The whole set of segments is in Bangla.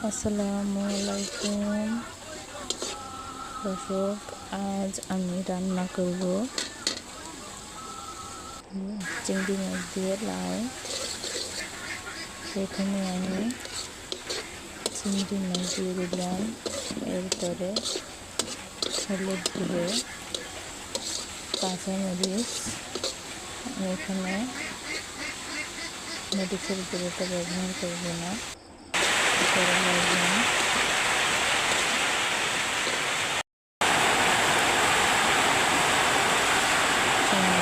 আসসালামু আলাইকুম দর্শক, আজ আমি রান্না করব চিংড়ি মাছ দিয়ে লাউ। প্রথমে আমি চিংড়ি মাছ দিয়ে দিলাম, এরপরে হলুদ গুঁড়ো, কাঁচামরিচ, এখানে মরিচের গুঁড়োটা ব্যবহার করব না,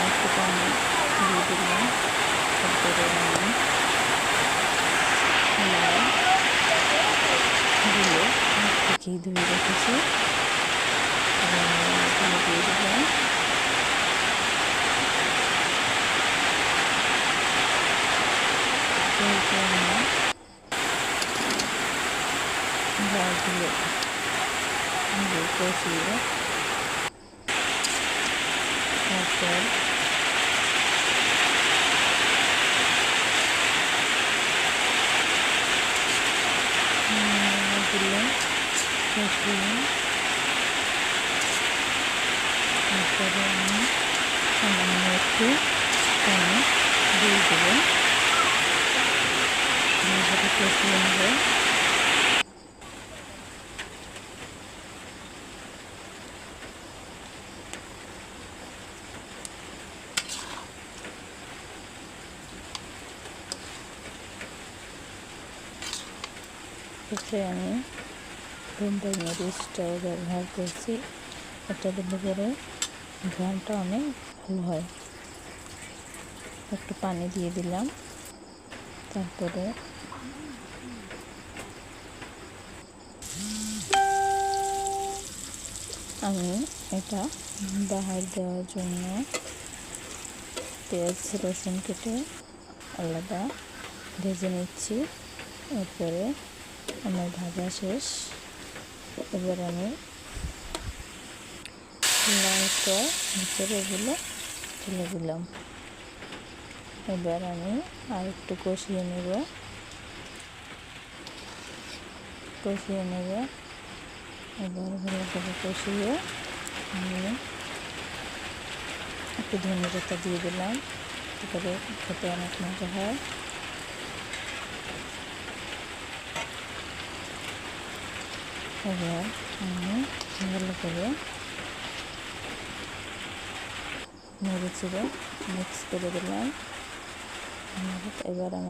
একটু পানি দিয়ে দিলাম। তারপরে আমি লাউগুলো থেকেই ধুয়ে রেখেছি দিয়ে দিলাম। লাউগুলো কষিয়ে তারপর দিলাম কষিয়ে, তারপরে আমি সামান্য একটু পানি দিয়ে দেবো, কষিয়ে নেব। এতে আমি বোম্বাই মরিচটাও ব্যবহার করছি, এটা দিলে পরে ঘ্রাণটা অনেক ভালো হয়। একটু পানি দিয়ে দিলাম, তারপরে আমি এটা বাহার দেওয়ার জন্য পেঁয়াজ রসুন কেটে আলাদা ভেজে নিচ্ছি। এরপরে আমার ভাজা শেষ। এবার আমি লাউটা ভিতরে এগুলো তুলে দিলাম। এবার আমি আর একটু কষিয়ে নেব। এবার ভালো করে কষিয়ে আমি একটু ধনে পাতা দিয়ে দিলাম, তারপরে খেতে অনেক মজা হয়। এবার আমি ভালো করে মরিচগুলো মিক্স করে দিলাম। এবার আমি